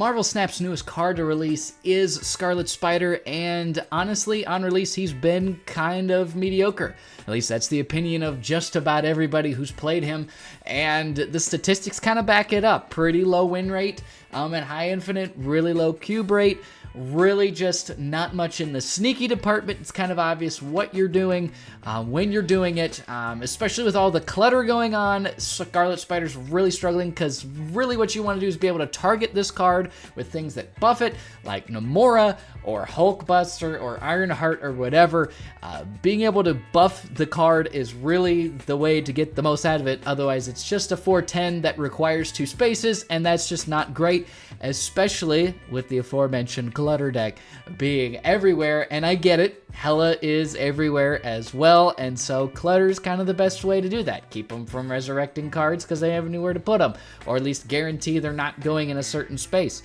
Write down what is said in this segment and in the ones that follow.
Marvel Snap's newest card to release is Scarlet Spider, and honestly, on release, he's been kind of mediocre. At least that's the opinion of just about everybody who's played him, and the statistics kind of back it up. Pretty low win rate, at high infinite, really low cube rate, really just not much in the sneaky department. It's kind of obvious what you're doing when you're doing it, especially with all the clutter going on. Scarlet Spider's really struggling because really what you want to do is be able to target this card with things that buff it, like Namora or Hulkbuster or Ironheart or whatever. Being able to buff the card is really the way to get the most out of it. Otherwise, it's just a 410 that requires 2 spaces, and that's just not great, especially with the aforementioned clutter deck being everywhere. And I get it, Hela is everywhere as well, and so clutter is kind of the best way to do that. Keep them from resurrecting cards because they have nowhere to put them, or at least guarantee they're not going in a certain space.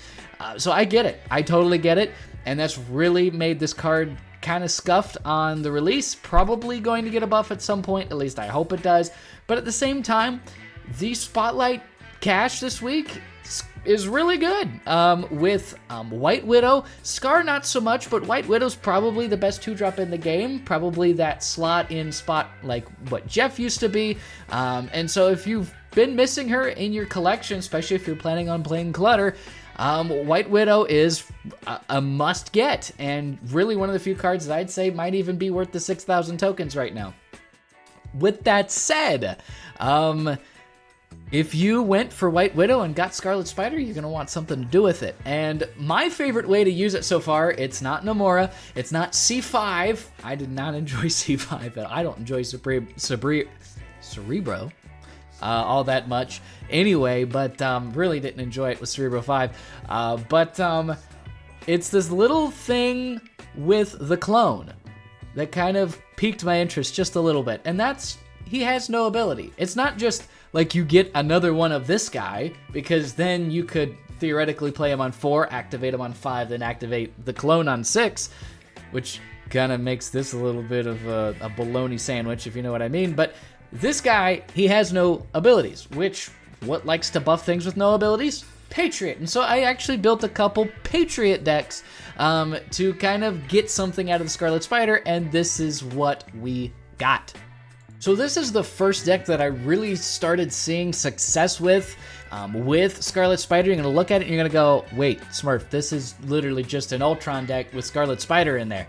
So I get it. I totally get it, and that's really made this card kind of scuffed on the release. Probably going to get a buff at some point, at least I hope it does. But at the same time, the Spotlight cache this week is really good. With White Widow, Scar not so much, but White Widow's probably the best 2-drop in the game. Probably that slot in spot like what Jeff used to be. And so if you've been missing her in your collection, especially if you're planning on playing Clutter, White Widow is a must get, and really one of the few cards that I'd say might even be worth the 6,000 tokens right now. With that said, if you went for White Widow and got Scarlet Spider, you're going to want something to do with it. And my favorite way to use it so far, it's not Namora, it's not C5. I did not enjoy C5, I don't enjoy Cerebro all that much anyway, but really didn't enjoy it with Cerebro 5. But it's this little thing with the clone that kind of piqued my interest just a little bit, and that's he has no ability. It's not just like you get another one of this guy, because then you could theoretically play him on 4, activate him on 5, then activate the clone on 6, which kind of makes this a little bit of a bologna sandwich, if you know what I mean. But this guy, he has no abilities, which, what likes to buff things with no abilities? Patriot. And so I actually built a couple Patriot decks to kind of get something out of the Scarlet Spider, and this is what we got. So this is the first deck that I really started seeing success with Scarlet Spider. You're going to look at it and you're going to go, wait, Smurf, this is literally just an Ultron deck with Scarlet Spider in there.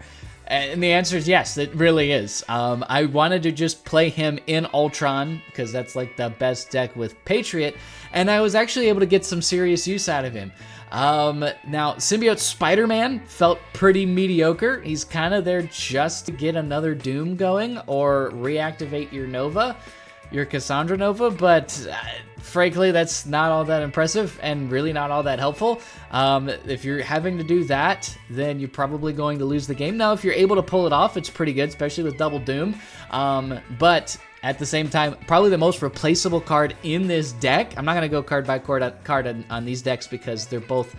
And the answer is yes, it really is. I wanted to just play him in Ultron because that's like the best deck with Patriot, and I was actually able to get some serious use out of him. Now, Symbiote Spider-Man felt pretty mediocre. He's kind of there just to get another Doom going or reactivate your Nova, your Cassandra Nova, but frankly, that's not all that impressive and really not all that helpful. If you're having to do that, then you're probably going to lose the game. Now, if you're able to pull it off, it's pretty good, especially with Double Doom. But at the same time, probably the most replaceable card in this deck. I'm not going to go card by card on these decks because they're both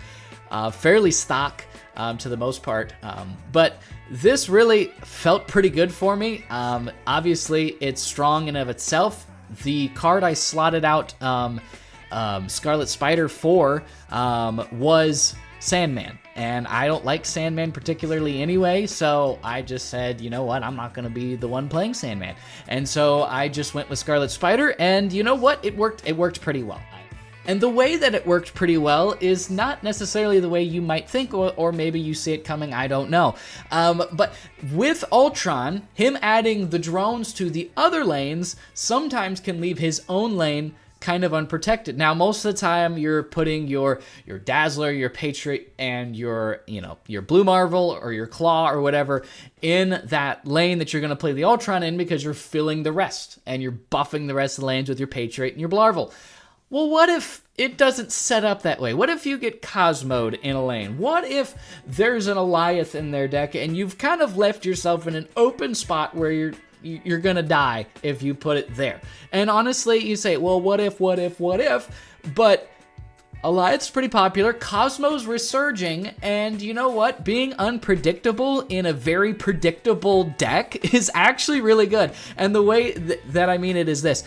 fairly stock to the most part. But this really felt pretty good for me. Obviously, it's strong in of itself. The card I slotted out Scarlet Spider for was Sandman. And I don't like Sandman particularly anyway, so I just said, you know what, I'm not going to be the one playing Sandman. And so I just went with Scarlet Spider, and you know what, it worked pretty well. And the way that it worked pretty well is not necessarily the way you might think, or maybe you see it coming, I don't know. But with Ultron, him adding the drones to the other lanes sometimes can leave his own lane kind of unprotected. Now, most of the time, you're putting your Dazzler, your Patriot, and your Blue Marvel or your Klaw or whatever in that lane that you're going to play the Ultron in, because you're filling the rest, and you're buffing the rest of the lanes with your Patriot and your Blarvel. Well, what if it doesn't set up that way? What if you get Cosmo'd in a lane? What if there's an Alioth in their deck and you've kind of left yourself in an open spot where you're gonna die if you put it there? And honestly, you say, well, what if? But Alioth's pretty popular. Cosmo's resurging, and you know what? Being unpredictable in a very predictable deck is actually really good. And the way that I mean it is this.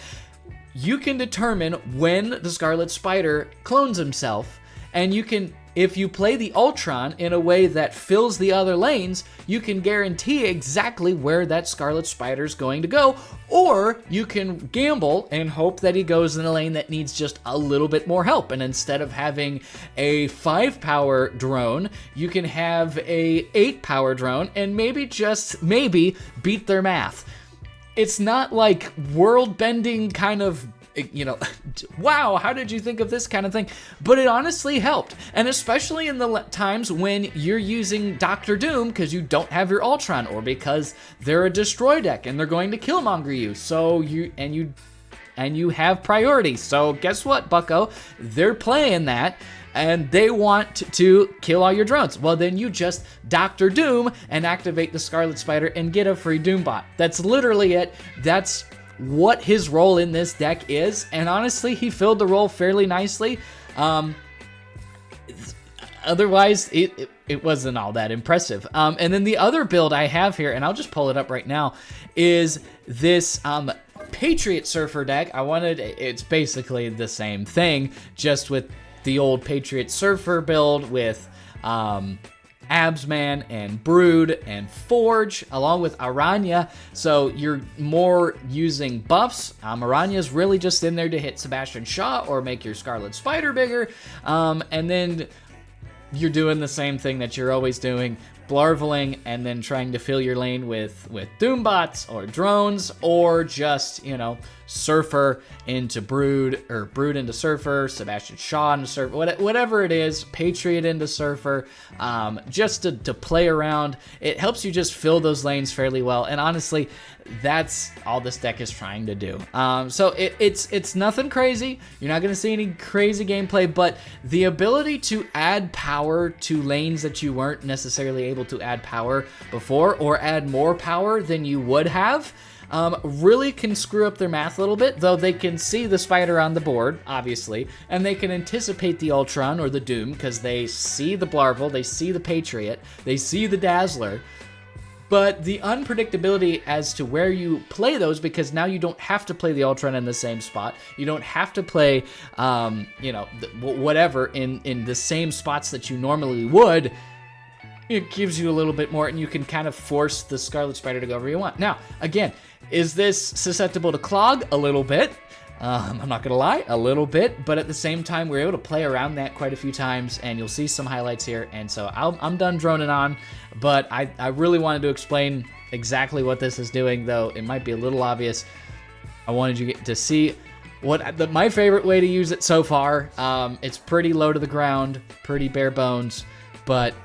You can determine when the Scarlet Spider clones himself, And you can, if you play the Ultron in a way that fills the other lanes, you can guarantee exactly where that Scarlet Spider's going to go, or you can gamble and hope that he goes in a lane that needs just a little bit more help. And instead of having a 5-power drone, you can have a 8-power drone and maybe, just maybe, beat their math. It's not like world-bending kind of, you know, wow, how did you think of this kind of thing? But it honestly helped. And especially in the times when you're using Doctor Doom because you don't have your Ultron, or because they're a destroy deck and they're going to Killmonger you. So you have priority. So guess what, bucko? They're playing that, and they want to kill all your drones. Well, then you just Doctor Doom and activate the Scarlet Spider and get a free Doombot. That's literally it. That's what his role in this deck is, and honestly, he filled the role fairly nicely. Otherwise, it wasn't all that impressive. And then the other build I have here, and I'll just pull it up right now, is this Patriot Surfer deck. It's basically the same thing, just with the old Patriot Surfer build with Absman and Brood and Forge, along with Araña. So you're more using buffs. Araña's really just in there to hit Sebastian Shaw or make your Scarlet Spider bigger. And then you're doing the same thing that you're always doing, blarveling and then trying to fill your lane with Doombots or drones, or just, you know, Surfer into Brood, or Brood into Surfer, Sebastian Shaw into Surfer, whatever it is, Patriot into Surfer, just to play around. It helps you just fill those lanes fairly well, and honestly, that's all this deck is trying to do. So it's nothing crazy. You're not going to see any crazy gameplay, but the ability to add power to lanes that you weren't necessarily able to add power before, or add more power than you would have, really can screw up their math a little bit, though they can see the spider on the board, obviously, and they can anticipate the Ultron or the Doom because they see the Blarvel, they see the Patriot, they see the Dazzler. But the unpredictability as to where you play those, because now you don't have to play the Ultron in the same spot. You don't have to play, you know, whatever in the same spots that you normally would. It gives you a little bit more, and you can kind of force the Scarlet Spider to go wherever you want. Now, again, is this susceptible to clog? A little bit. I'm not gonna lie, a little bit, but at the same time, we're able to play around that quite a few times, and you'll see some highlights here. And so I'm done droning on, but I really wanted to explain exactly what this is doing, though it might be a little obvious. I wanted you to see my favorite way to use it so far. It's pretty low to the ground, pretty bare bones, but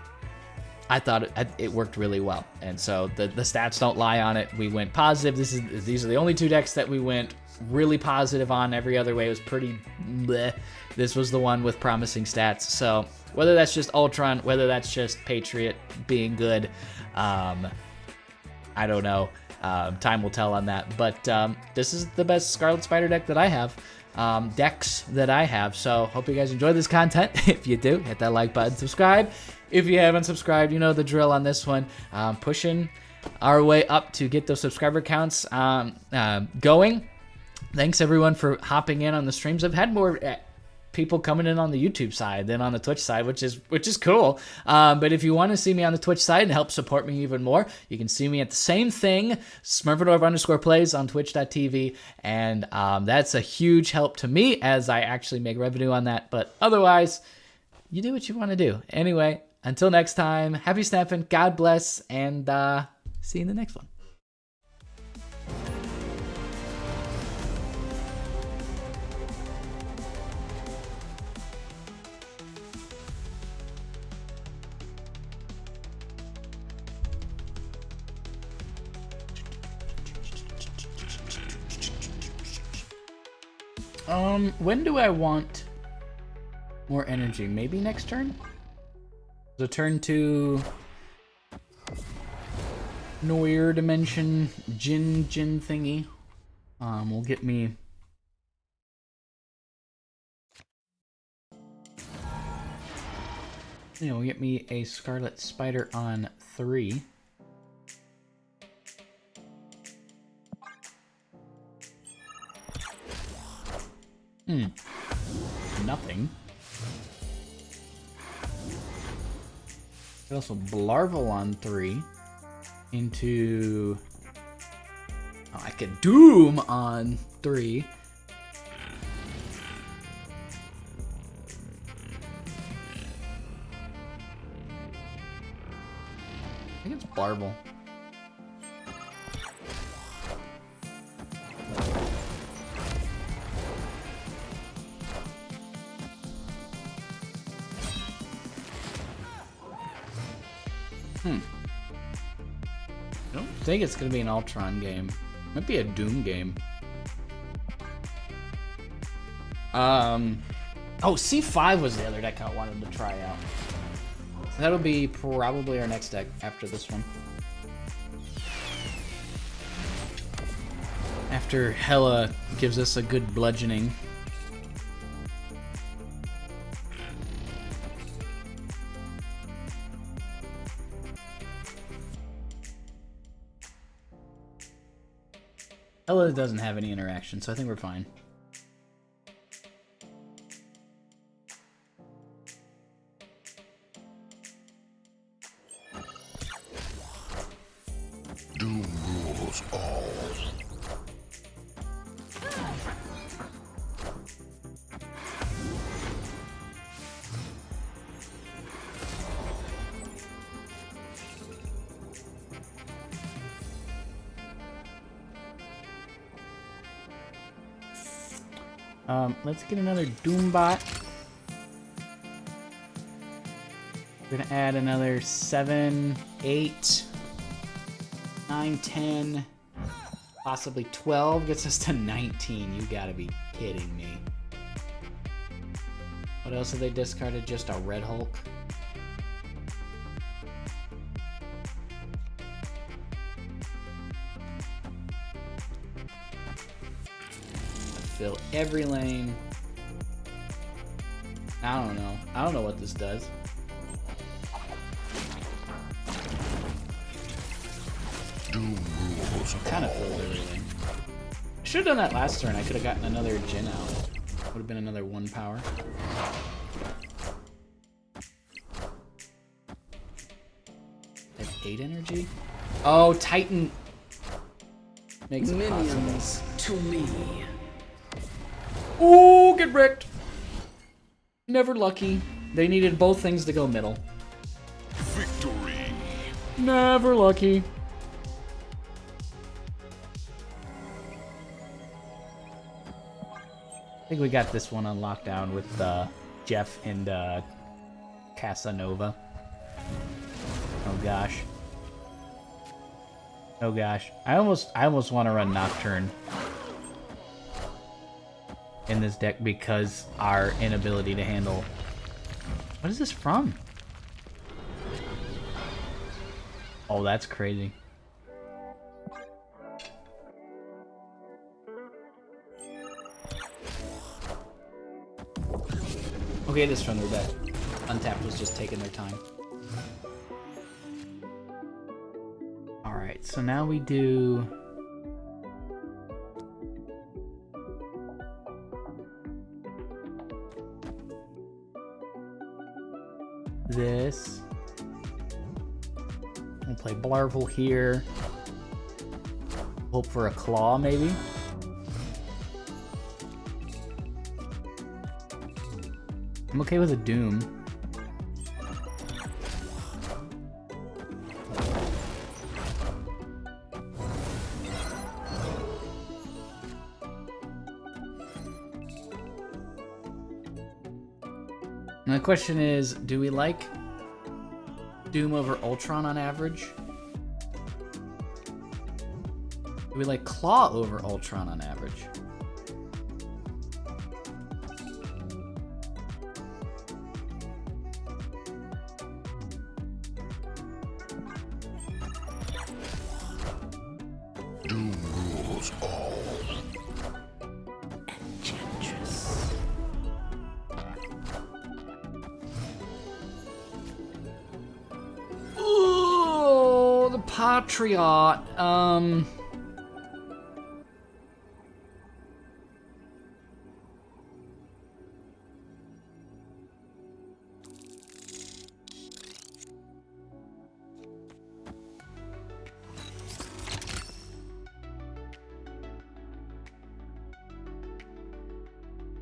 I thought it worked really well. And so the stats don't lie on it. We went positive. These are the only two decks that we went really positive on. Every other way was pretty bleh. This was the one with promising stats. So whether that's just Ultron, whether that's just Patriot being good, I don't know. Time will tell on that. But this is the best Scarlet Spider deck that I have. Decks that I have. So hope you guys enjoy this content. If you do, hit that like button, subscribe. If you haven't subscribed, you know the drill on this one. Pushing our way up to get those subscriber counts going. Thanks everyone for hopping in on the streams. I've had more people coming in on the YouTube side than on the Twitch side, which is cool. But if you want to see me on the Twitch side and help support me even more, you can see me at the same thing, Smurfadorf_plays on twitch.tv, and that's a huge help to me as I actually make revenue on that. But otherwise, you do what you want to do. Anyway, until next time, happy snapping, God bless, and see you in the next one. When do I want more energy? Maybe next turn? The turn to Noir Dimension Jin thingy will get me will get me a Scarlet Spider on 3. Nothing. Also, Blarvel on 3 into. Oh, I could Doom on 3. I think it's Blarvel. I don't think it's gonna be an Ultron game. Might be a Doom game. Oh, C5 was the other deck I wanted to try out. So that'll be probably our next deck after this one. After Hela gives us a good bludgeoning. Hela doesn't have any interaction, so I think we're fine. Doom rules all. Let's get another Doombot. We're gonna add another 7, 8, 9, 10, possibly 12. Gets us to 19. You gotta be kidding me. What else have they discarded? Just a Red Hulk. Fill every lane. I don't know. I don't know what this does. Doom rules all. Kind of filled every lane. Should have done that last turn. I could have gotten another Jin out. Would have been another 1 power. I have 8 energy. Oh, Titan makes it Minions to me. Ooh, get wrecked. Never lucky. They needed both things to go middle. Victory. Never lucky. I think we got this one on lockdown with Jeff and Cassandra Nova. Oh gosh. Oh gosh. I almost want to run Nocturne in this deck because our inability to handle. What is this from? Oh, that's crazy. Okay, it is from their deck. Untapped was just taking their time. Alright, so now we do... this. We'll play Blarvel here. Hope for a Klaw, maybe. I'm okay with a Doom. And the question is, do we like Doom over Ultron on average? Do we like Klaw over Ultron on average? Doom rules all. Enchantress. Oh, the Patriot.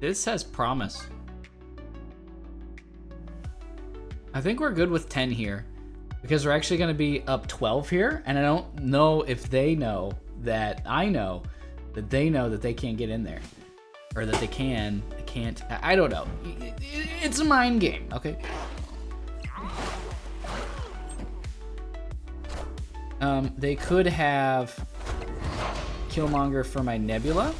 This has promise. I think we're good with 10 here because we're actually going to be up 12 here, and I don't know if they know that I know that they know that they can't get in there, or that they can't. I don't know. It's a mind game, okay? They could have Killmonger for my Nebula.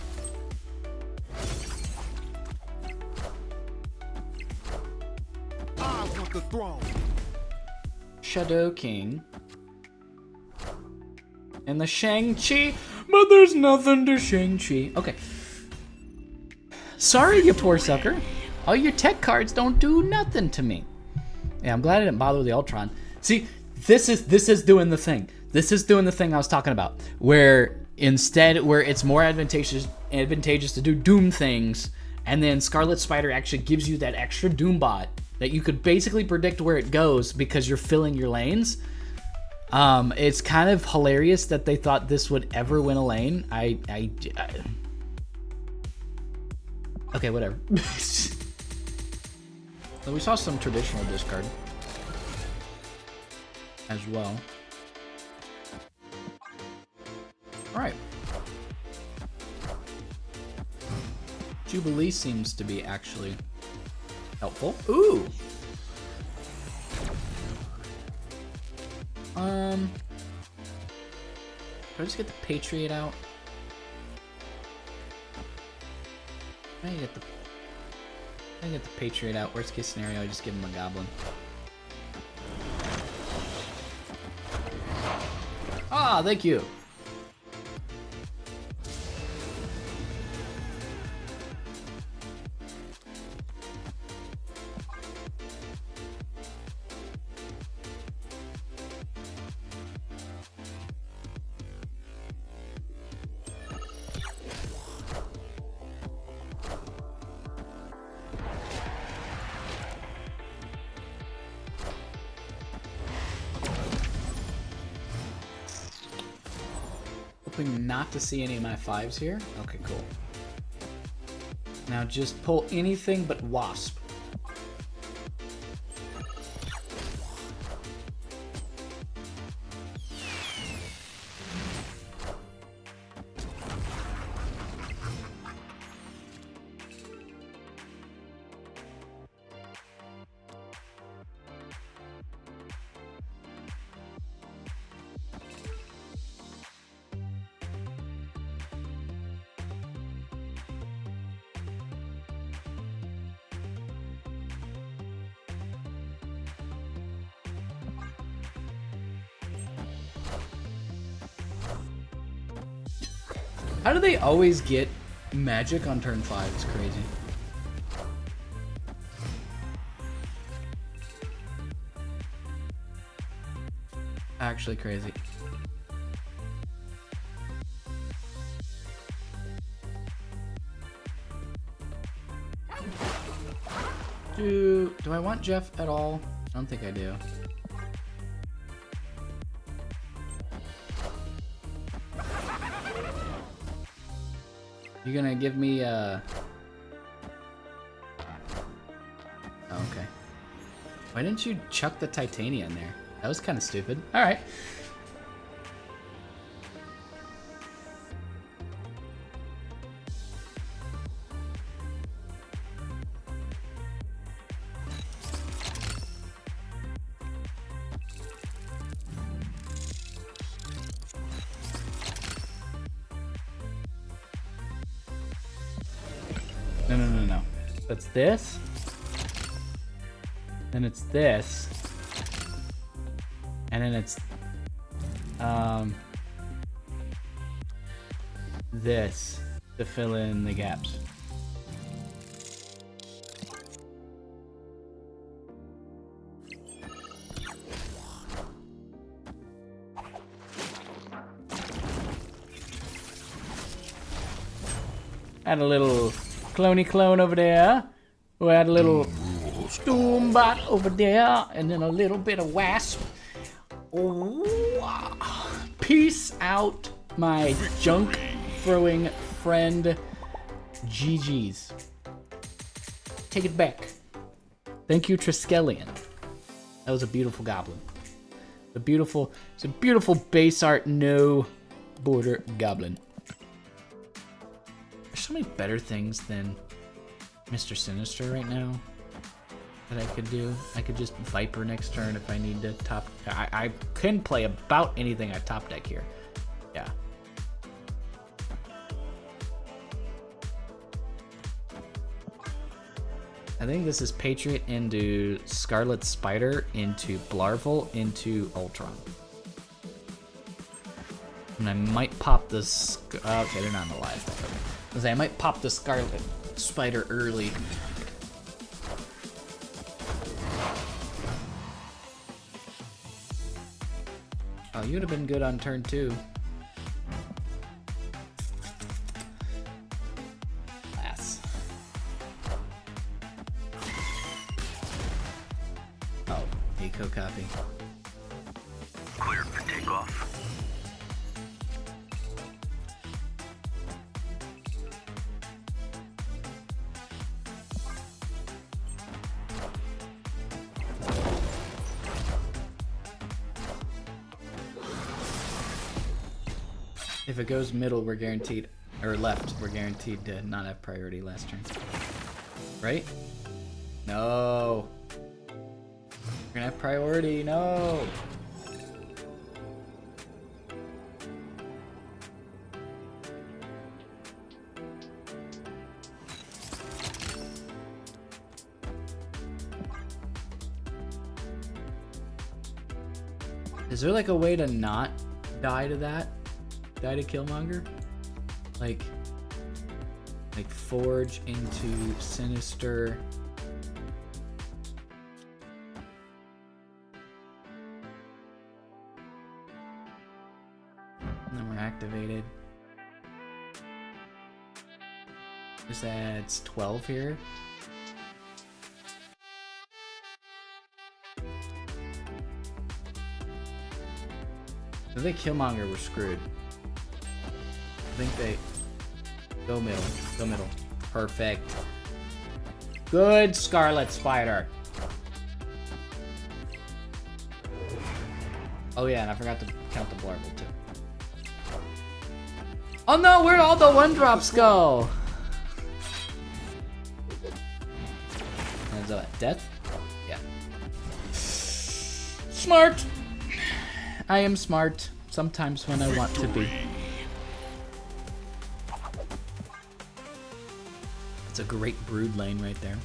I want the throne. Shadow King. And the Shang-Chi. But there's nothing to Shang-Chi. Okay. Sorry, you poor sucker. All your tech cards don't do nothing to me. Yeah, I'm glad I didn't bother with the Ultron. See, this is doing the thing. This is doing the thing I was talking about. Where it's more advantageous to do Doom things, and then Scarlet Spider actually gives you that extra Doom bot that you could basically predict where it goes because you're filling your lanes. It's kind of hilarious that they thought this would ever win a lane. Okay, whatever. So we saw some traditional discard as well. All right. Jubilee seems to be actually helpful. Ooh. Do I just get the Patriot out? I get the Patriot out. Worst case scenario, I just give him a Goblin. Ah, thank you. Hoping not to see any of my 5s here. Okay, cool. Now just pull anything but Wasp. How do they always get magic on turn 5? It's crazy. Actually crazy. Do I want Jeff at all? I don't think I do. You're gonna give me oh, okay. Why didn't you chuck the Titania in there? That was kind of stupid. All right. No. It's this. Then it's this. And then it's this to fill in the gaps. Add a little cloney clone over there. We'll add a little Doombot over there, and then a little bit of Wasp. Oh, peace out, my junk throwing friend. GG's. Take it back. Thank you, Triskelion. That was a beautiful goblin. It's a beautiful base art, no border goblin. There's so many better things than Mr. Sinister right now that I could do. I could just Viper next turn if I need to top. I can play about anything I top deck here. Yeah. I think this is Patriot into Scarlet Spider into Blarvel into Ultron. And I might pop this. Okay, they're not in the live deck. Okay. I might pop the Scarlet Spider early. Oh, you would have been good on turn 2. Ass. Oh, eco copy. Cleared for takeoff. If it goes middle, we're guaranteed, or left, we're guaranteed to not have priority last turn. Right? No. We're gonna have priority, no. Is there like a way to not die to that? Die to Killmonger? Like Forge into Sinister. And then we're activated. This adds 12 here. I think Killmonger were screwed. I think they go middle. Go middle. Perfect. Good Scarlet Spider. Oh yeah, and I forgot to count the Blarvel too. Oh no, where'd all the 1-drops go? And is that death? Yeah. Smart. I am smart. Sometimes when I want to be. It's a great brood lane right there.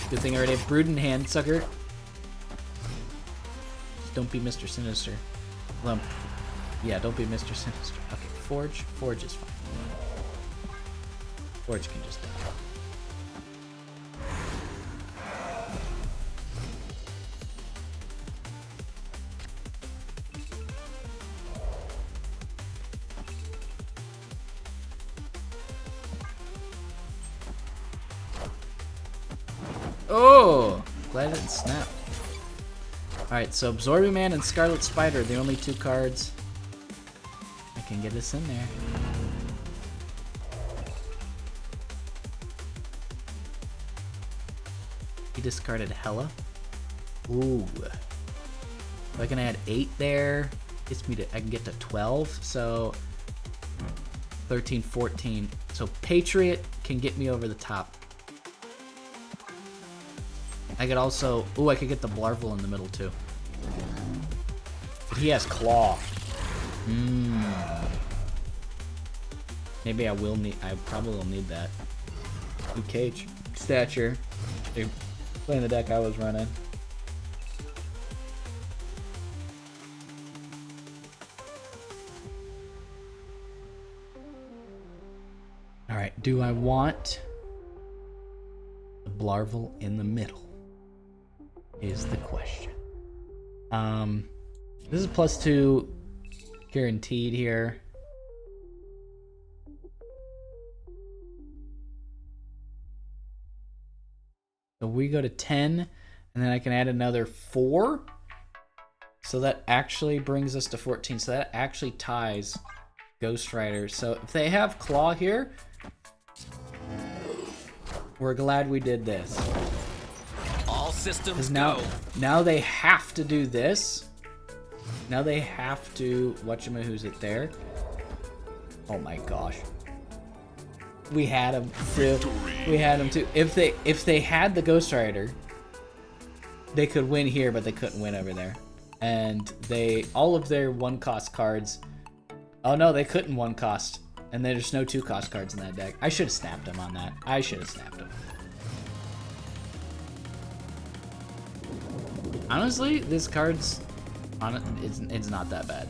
Good thing I already have brood in hand, sucker. Don't be Mr. Sinister. Well, yeah, don't be Mr. Sinister. Okay, Forge. Forge is fine. Forge can just die. Oh, glad it didn't snap. Alright, so Absorbing Man and Scarlet Spider are the only 2 cards that can get us in there. He discarded Hella. Ooh. So I can add 8 there. Gets me to, I can get to 12, so 13, 14. So Patriot can get me over the top. I could also, ooh, I could get the Blarvel in the middle too. But he has Klaw. Maybe I probably will need that. Ooh, Cage. Stature. They're playing the deck I was running. Alright, do I want the Blarvel in the middle? Is the question. This is +2 guaranteed here. So we go to 10, and then I can add another 4. So that actually brings us to 14. So that actually ties Ghost Rider. So if they have Klaw here, We're glad we did this. All systems Because now, go. now they have to do this. Now they have to... What's it there? Oh my gosh. We had him too. We had him too. If they had the Ghost Rider, they could win here, but they couldn't win over there. And all of their 1-cost cards. Oh no, they couldn't 1-cost. And there's no 2-cost cards in that deck. I should have snapped him on that. I should have snapped him. Honestly, this card's it's not that bad.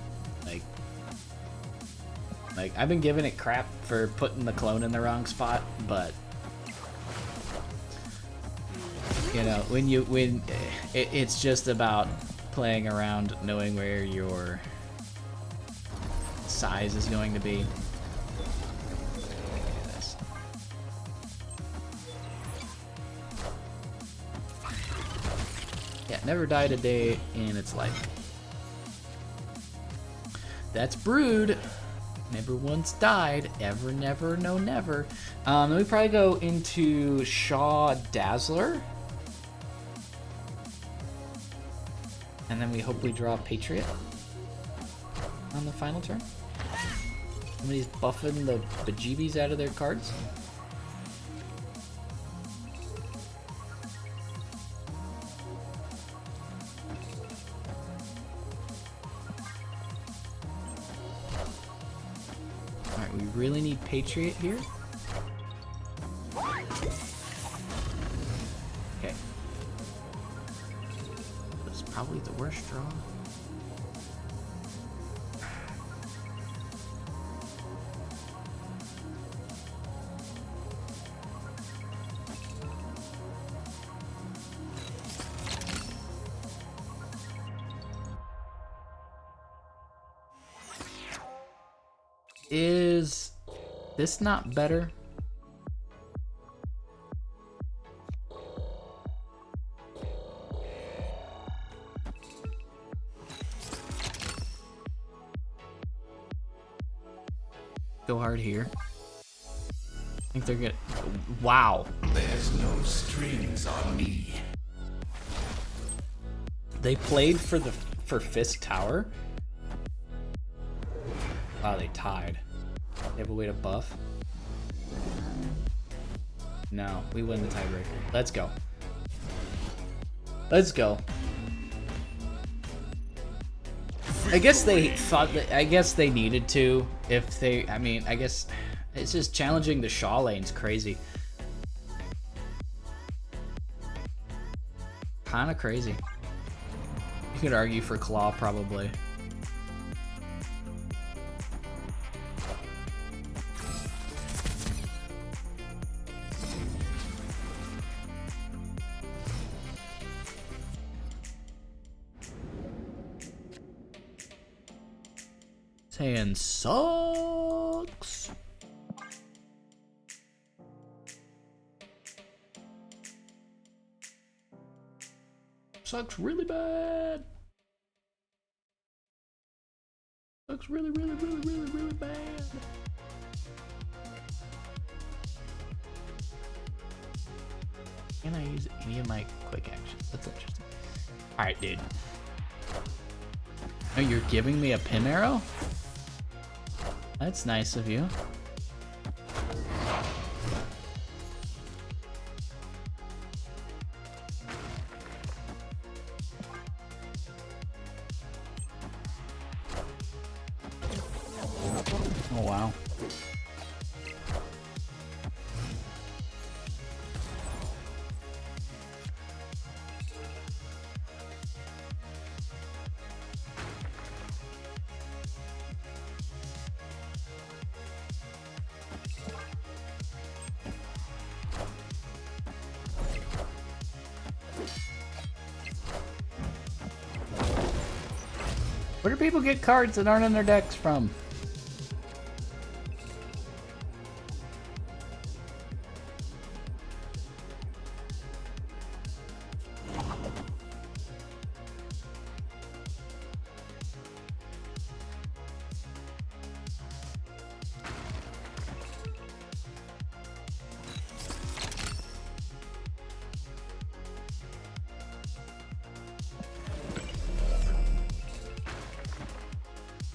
Like I've been giving it crap for putting the clone in the wrong spot, but you know, when it's just about playing around, knowing where your size is going to be. Yeah, never died a day in its life. That's Brood. Never once died. Ever, never, no, never. Then we probably go into Shaw Dazzler. And then we hope we draw Patriot on the final turn. Somebody's buffing the bejeebies out of their cards. Alright, we really need Patriot here. Okay. That's probably the worst draw. Is this not better? Go hard here. I think they're good. Wow. There's no strings on me. They played for Fist Tower. Wow, they tied. They have a way to buff. No, we win the tiebreaker. Let's go. Let's go. I guess they thought that. I guess they needed to. If they, I mean, I guess it's just challenging the Shaw lane's crazy. Kind of crazy. You could argue for Klaw probably. Hand sucks. Sucks really bad. Sucks really, really, really, really, really bad. Can I use any of my quick actions? That's interesting. Alright, dude. Oh, you're giving me a pin arrow? That's nice of you. Oh, wow. Where do people get cards that aren't in their decks from?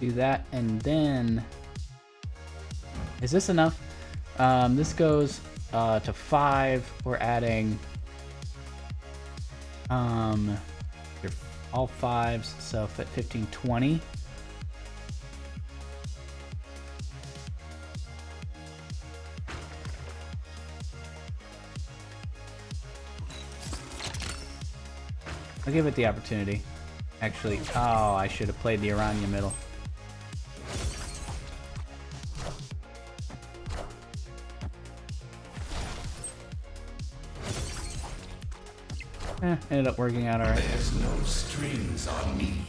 Do that, and then... Is this enough? This goes to 5. We're adding... they're all 5s, so at 15, 20. I'll give it the opportunity. Actually, oh, I should have played the Araña middle. Ended up working out alright. There's no strings on me.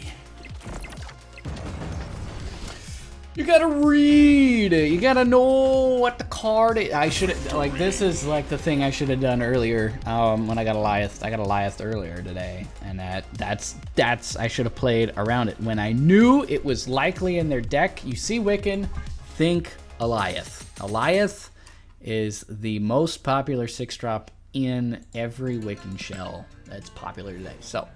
You gotta read it. You gotta know what the card is. I should have, like, this is like the thing I should have done earlier when I got Eliath. I got Eliath earlier today, and that's I should have played around it. When I knew it was likely in their deck, you see Wiccan, think Eliath. Eliath is the most popular 6-drop in every Wiccan shell that's popular today. So.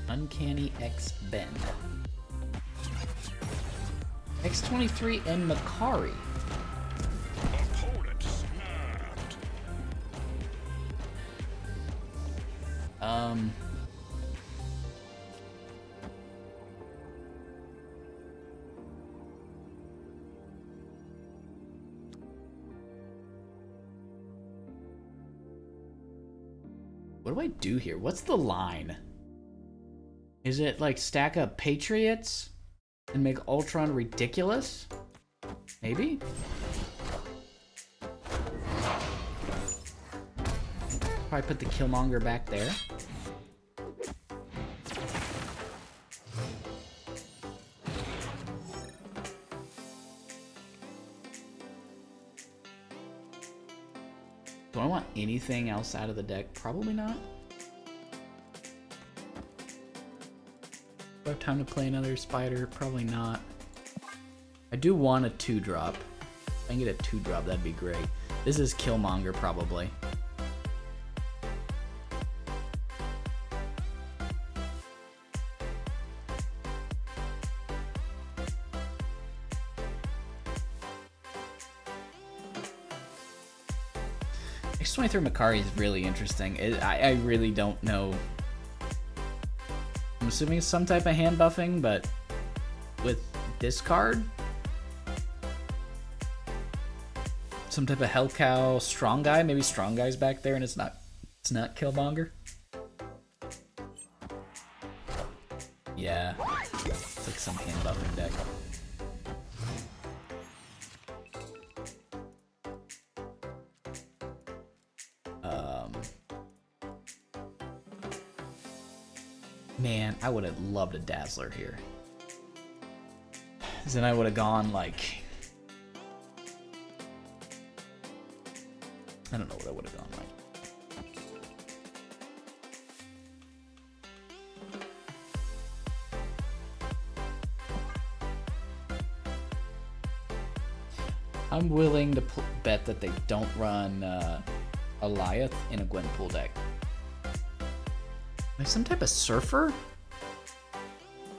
Uncanny X Ben. X23 and Makari. Opponent snapped. What do I do here? What's the line? Is it like stack up Patriots and make Ultron ridiculous? Maybe? Probably put the Killmonger back there. Do I want anything else out of the deck? Probably not. Do I have time to play another spider? Probably not. I do want a 2-drop. If I can get a 2-drop, that'd be great. This is Killmonger, probably. X23 Makari is really interesting. I really don't know. I'm assuming it's some type of hand buffing, but with this card, some type of Hell Cow Strong Guy. Maybe Strong Guy's back there, and it's not Killmonger. Yeah, it's like some hand buffing deck. Man, I would have loved a Dazzler here. Then I would have gone like... I don't know what I would have gone like. I'm willing to bet that they don't run Eliath in a Gwenpool deck. Like some type of surfer?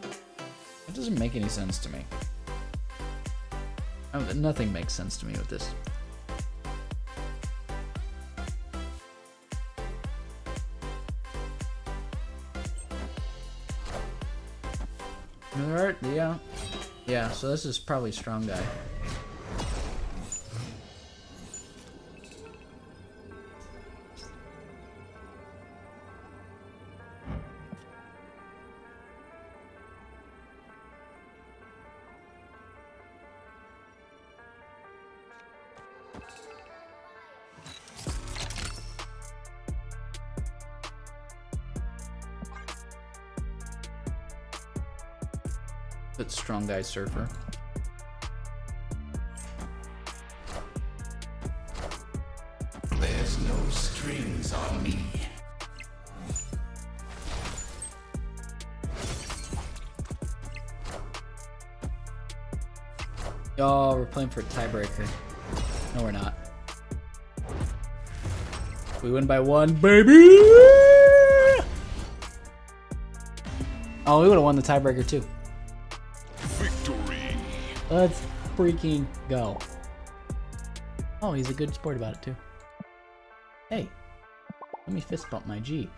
That doesn't make any sense to me. Oh, nothing makes sense to me with this. Alright, yeah. Yeah, so this is probably Strong Guy. Put Strong Guy Surfer. There's no strings on me. Oh, we're playing for a tiebreaker. No, we're not. We win by 1, baby! Oh, we would have won the tiebreaker too. Victory. Let's freaking go. Oh, he's a good sport about it too. Hey, let me fist bump my G.